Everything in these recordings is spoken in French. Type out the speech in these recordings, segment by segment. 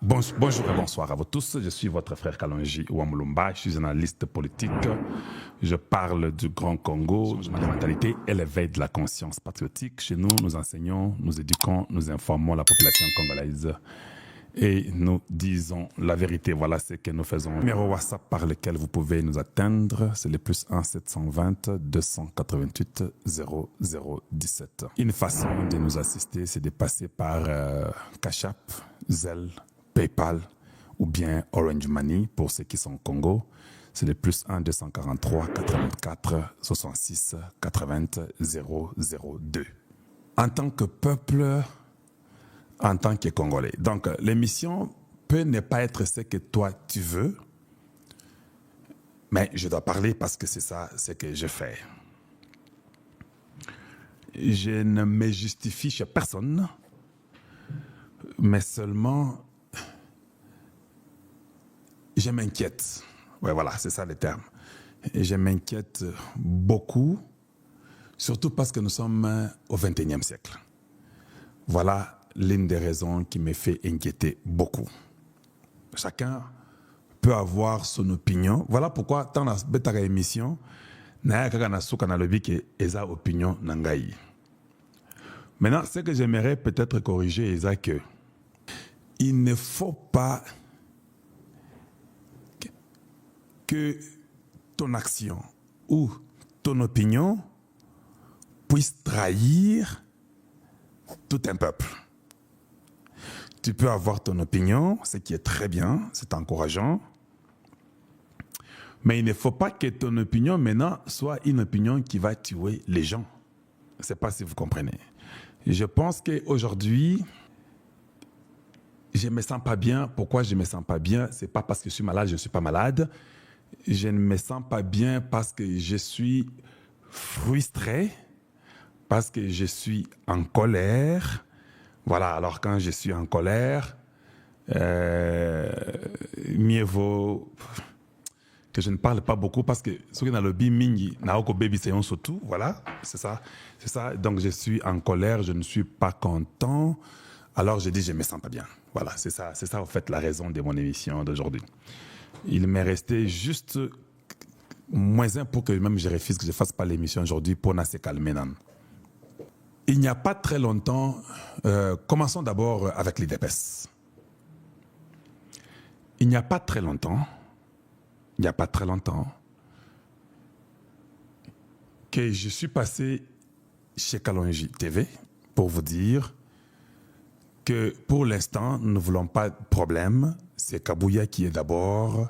Bonjour et bonsoir à vous tous. Je suis votre frère Kalonji Ouamulumba. Je suis analyste politique. Je parle du Grand Congo, de la mentalité et l'éveil de la conscience patriotique. Chez nous, nous enseignons, nous éduquons, nous informons la population congolaise et nous disons la vérité. Voilà ce que nous faisons. Le numéro WhatsApp par lequel vous pouvez nous atteindre, c'est le +1 720 288 0017. Une façon de nous assister, c'est de passer par Cash App, Zelle, PayPal ou bien Orange Money pour ceux qui sont au Congo. C'est le +1 243 84 66 80 002. En tant que peuple, en tant que Congolais. Donc, l'émission peut ne pas être ce que toi tu veux, mais je dois parler parce que c'est ça ce que je fais. Je ne me justifie chez personne, mais seulement je m'inquiète. Ouais, voilà, c'est ça le terme. Et je m'inquiète beaucoup, surtout parce que nous sommes au XXIe siècle. Voilà l'une des raisons qui me fait inquiéter beaucoup. Chacun peut avoir son opinion. Voilà pourquoi, dans la émission, Maintenant, ce que j'aimerais peut-être corriger, c'est que il ne faut pas que ton action ou ton opinion puisse trahir tout un peuple. Tu peux avoir ton opinion, ce qui est très bien, c'est encourageant, mais il ne faut pas que ton opinion maintenant soit une opinion qui va tuer les gens. Je ne sais pas si vous comprenez. Je pense qu'aujourd'hui, je ne me sens pas bien. Pourquoi je ne me sens pas bien? Ce n'est pas parce que je suis malade, je ne suis pas malade. Je ne me sens pas bien parce que je suis frustré, parce que je suis en colère. Voilà, alors quand je suis en colère, mieux vaut que je ne parle pas beaucoup parce que ce qui est dans le mingi, naoko baby c'est un surtout, voilà, c'est ça. Donc je suis en colère, je ne suis pas content. Alors je dis je me sens pas bien. Voilà, c'est ça en fait la raison de mon émission d'aujourd'hui. Il m'est resté juste -1 pour que même je refuse que je fasse pas l'émission aujourd'hui pour ne se calmer. Il n'y a pas très longtemps, commençons d'abord avec l'IDPS. Il n'y a pas très longtemps que je suis passé chez Kalonji TV pour vous dire que pour l'instant, nous ne voulons pas de problème. C'est Kabouya qui est d'abord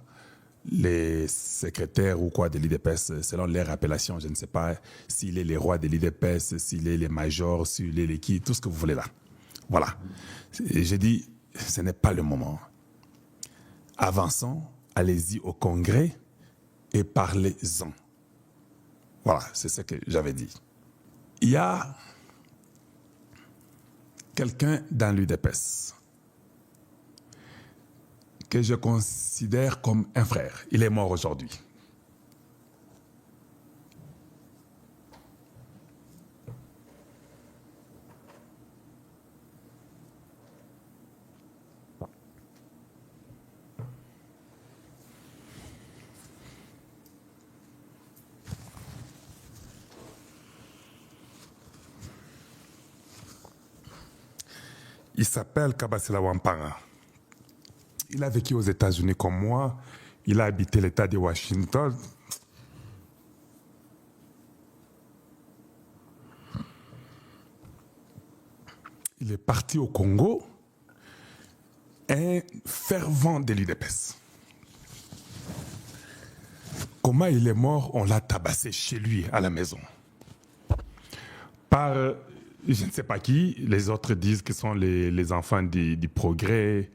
les secrétaires ou quoi de l'IDPS, selon leur appellation. Je ne sais pas s'il est les rois de l'IDPS, s'il est les majors, s'il est les qui, tout ce que vous voulez là. Voilà. J'ai dit, ce n'est pas le moment. Avançons, allez-y au congrès et parlez-en. Voilà, c'est ce que j'avais dit. Il y a quelqu'un dans l'UDPS que je considère comme un frère. Il est mort aujourd'hui. Il s'appelle Kabasila Wampara. Il a vécu aux États-Unis comme moi. Il a habité l'État de Washington. Il est parti au Congo. Un fervent de l'IDPS. Comment il est mort? On l'a tabassé chez lui, à la maison. Par, je ne sais pas qui, les autres disent que ce sont les enfants du progrès,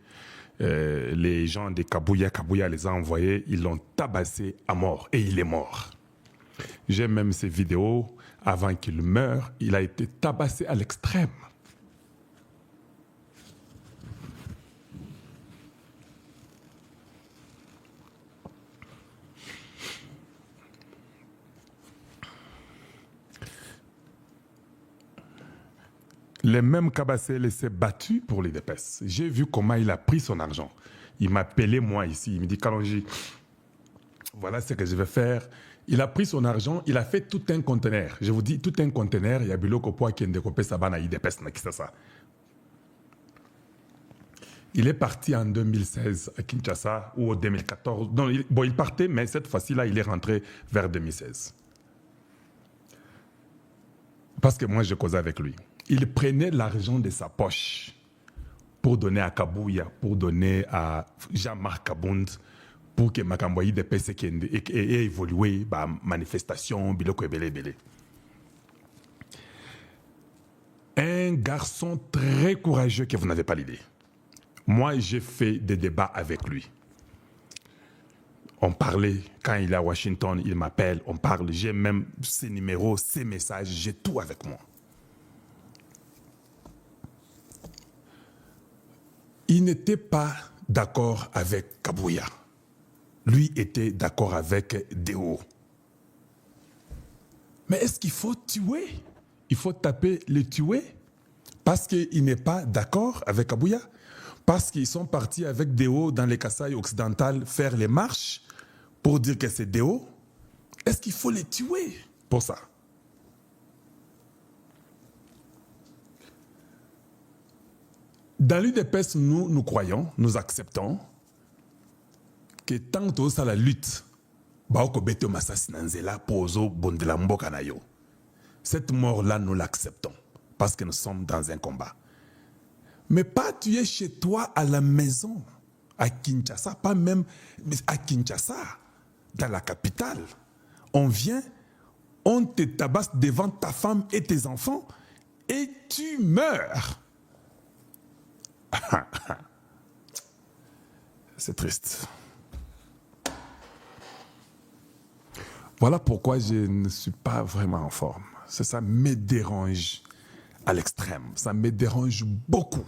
les gens de Kabouya les a envoyés, ils l'ont tabassé à mort et il est mort. J'ai même ces vidéos, avant qu'il meure, il a été tabassé à l'extrême. Les mêmes Kabasele s'est battu pour l'UDPS. J'ai vu comment il a pris son argent. Il m'a appelé moi ici. Il me dit, Kalonji, voilà ce que je vais faire. Il a pris son argent, il a fait tout un conteneur. Je vous dis, tout un conteneur, il y a Biloko Poa qui a découpé sa banane à l'UDPS. Il est parti en 2016 à Kinshasa ou en 2014. Non, il partait, mais cette fois-ci, là, il est rentré vers 2016. Parce que moi, je causais avec lui. Il prenait l'argent de sa poche pour donner à Kabouya, pour donner à Jean-Marc Kabound, pour que Makamboyi de PC ait évolué, manifestation, biloko ebele. Un garçon très courageux que vous n'avez pas l'idée. Moi, j'ai fait des débats avec lui. On parlait, quand il est à Washington, il m'appelle, on parle, j'ai même ses numéros, ses messages, j'ai tout avec moi. Il n'était pas d'accord avec Kabouya. Lui était d'accord avec Deo. Mais est-ce qu'il faut tuer? Il faut taper le tuer parce qu'il n'est pas d'accord avec Kabouya? Parce qu'ils sont partis avec Deo dans les Kasaï occidentales faire les marches pour dire que c'est Deo? Est-ce qu'il faut les tuer pour ça? Dans l'UDPS, nous croyons, nous acceptons que tant que ça la lutte, cette mort-là, nous l'acceptons parce que nous sommes dans un combat. Mais pas tuer chez toi à la maison, à Kinshasa, pas même à Kinshasa, dans la capitale. On vient, on te tabasse devant ta femme et tes enfants et tu meurs. C'est triste. Voilà pourquoi je ne suis pas vraiment en forme. Ça me dérange à l'extrême. Ça me dérange beaucoup.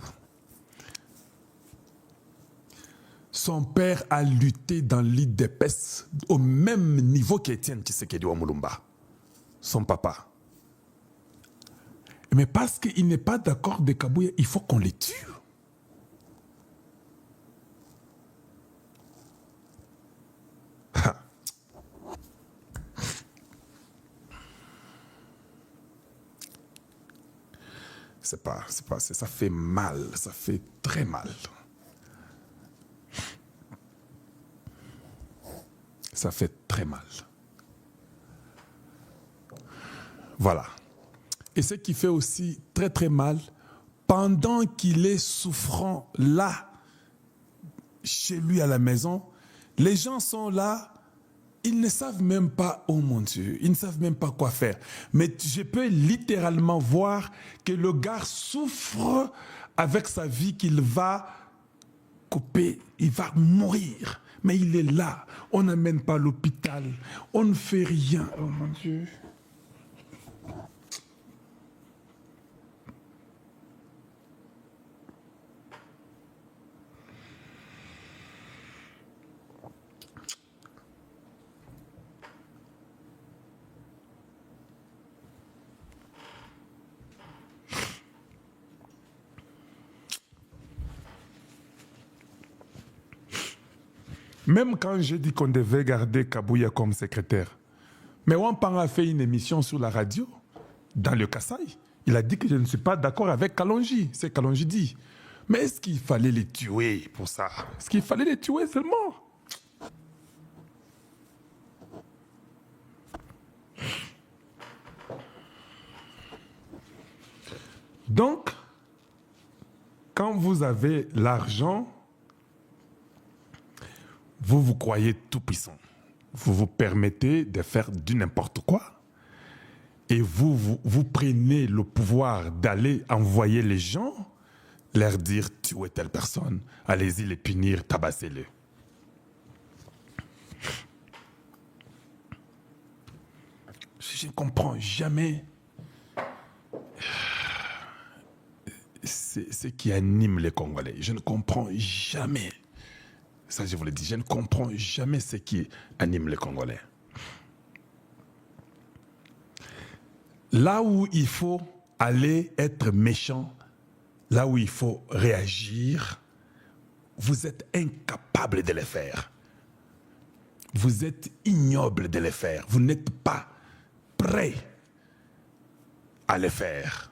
Son père a lutté dans l'UDPS au même niveau qu'Étienne Tshisekedi Wamulumba. Son papa. Mais parce qu'il n'est pas d'accord de Kabouya, il faut qu'on les tue. Ça fait mal, ça fait très mal. Ça fait très mal. Voilà. Et ce qui fait aussi très très mal, pendant qu'il est souffrant là, chez lui à la maison, les gens sont là, ils ne savent même pas, oh mon Dieu, ils ne savent même pas quoi faire. Mais je peux littéralement voir que le gars souffre avec sa vie qu'il va couper, il va mourir. Mais il est là, on n'amène pas à l'hôpital, on ne fait rien, oh mon Dieu. Même quand j'ai dit qu'on devait garder Kabouya comme secrétaire, mais Wampang a fait une émission sur la radio, dans le Kasaï. Il a dit que je ne suis pas d'accord avec Kalonji. C'est Kalonji dit. Mais est-ce qu'il fallait les tuer pour ça? Est-ce qu'il fallait les tuer seulement? Donc, quand vous avez l'argent, vous vous croyez tout puissant. Vous vous permettez de faire du n'importe quoi. Et vous prenez le pouvoir d'aller envoyer les gens, leur dire tuez telle personne, allez-y les punir, tabassez-les. Je ne comprends jamais ce qui anime les Congolais. Je ne comprends jamais. Ça, je vous le dis, je ne comprends jamais ce qui anime les Congolais. Là où il faut allez être méchant là où il faut réagir, vous êtes incapable de le faire. Vous êtes ignoble de le faire. Vous n'êtes pas prêt à le faire.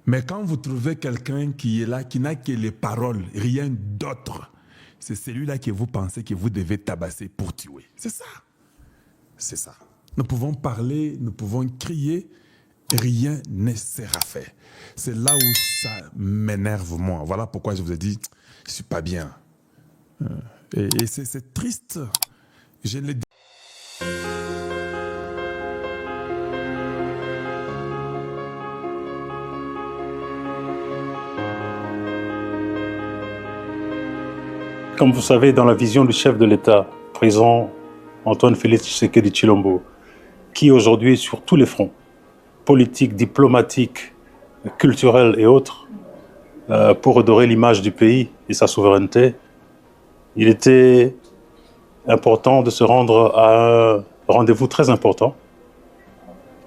Mais quand vous trouvez quelqu'un qui est là, qui n'a que les paroles, rien d'autre, c'est celui-là que vous pensez que vous devez tabasser pour tuer. C'est ça. C'est ça. Nous pouvons parler, nous pouvons crier, rien ne sera fait. C'est là où ça m'énerve moi. Voilà pourquoi je vous ai dit, je ne suis pas bien. Et c'est triste. Je l'ai dit. Comme vous savez, dans la vision du chef de l'État, président Antoine Félix Tshisekedi Tshilombo, qui aujourd'hui est sur tous les fronts, politiques, diplomatiques, culturels et autres, pour redorer l'image du pays et sa souveraineté, il était important de se rendre à un rendez-vous très important,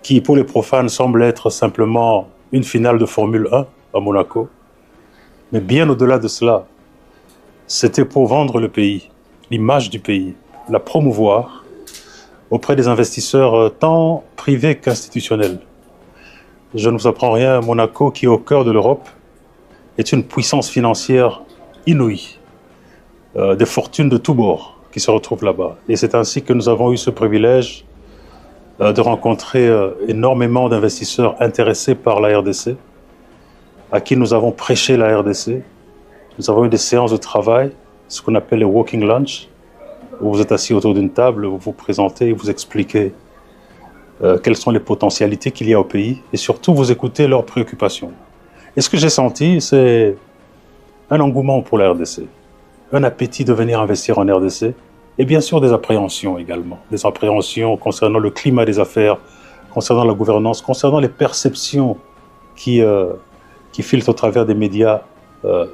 qui pour les profanes semble être simplement une finale de Formule 1 à Monaco. Mais bien au-delà de cela, c'était pour vendre le pays, l'image du pays, la promouvoir auprès des investisseurs tant privés qu'institutionnels. Je ne vous apprends rien, Monaco, qui est au cœur de l'Europe, est une puissance financière inouïe, des fortunes de tous bords qui se retrouvent là-bas. Et c'est ainsi que nous avons eu ce privilège de rencontrer énormément d'investisseurs intéressés par la RDC, à qui nous avons prêché la RDC. Nous avons eu des séances de travail, ce qu'on appelle les walking lunch, où vous êtes assis autour d'une table, vous vous présentez et vous expliquez quelles sont les potentialités qu'il y a au pays et surtout vous écoutez leurs préoccupations. Et ce que j'ai senti, c'est un engouement pour la RDC, un appétit de venir investir en RDC et bien sûr des appréhensions également. Des appréhensions concernant le climat des affaires, concernant la gouvernance, concernant les perceptions qui filtrent au travers des médias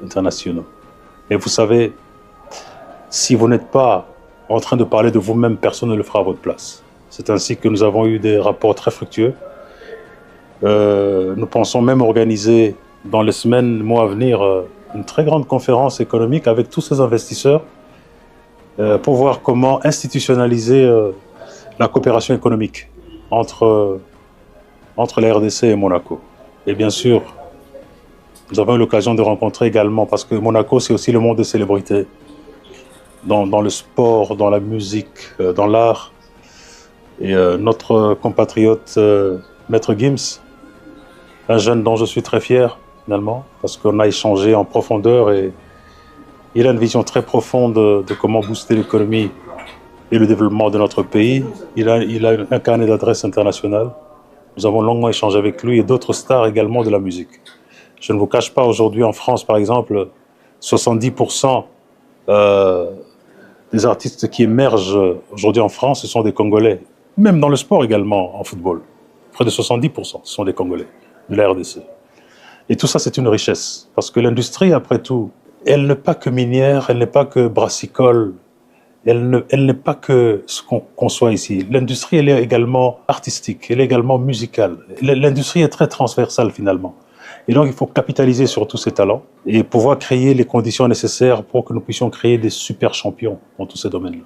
internationaux. Et vous savez, si vous n'êtes pas en train de parler de vous-même, personne ne le fera à votre place. C'est ainsi que nous avons eu des rapports très fructueux. Nous pensons même organiser dans les semaines, mois à venir, une très grande conférence économique avec tous ces investisseurs pour voir comment institutionnaliser la coopération économique entre la RDC et Monaco. Et bien sûr, nous avons eu l'occasion de rencontrer également, parce que Monaco, c'est aussi le monde des célébrités, dans le sport, dans la musique, dans l'art. Et notre compatriote, Maître Gims, un jeune dont je suis très fier, finalement, parce qu'on a échangé en profondeur et il a une vision très profonde de comment booster l'économie et le développement de notre pays. Il a un carnet d'adresses internationales. Nous avons longuement échangé avec lui et d'autres stars également de la musique. Je ne vous cache pas, aujourd'hui en France, par exemple, 70% des artistes qui émergent aujourd'hui en France, ce sont des Congolais. Même dans le sport également, en football. Près de 70%, ce sont des Congolais, de la RDC. Et tout ça, c'est une richesse. Parce que l'industrie, après tout, elle n'est pas que minière, elle n'est pas que brassicole, elle n'est pas que ce qu'on conçoit ici. L'industrie, elle est également artistique, elle est également musicale. L'industrie est très transversale, finalement. Et donc, il faut capitaliser sur tous ces talents et pouvoir créer les conditions nécessaires pour que nous puissions créer des super champions dans tous ces domaines-là.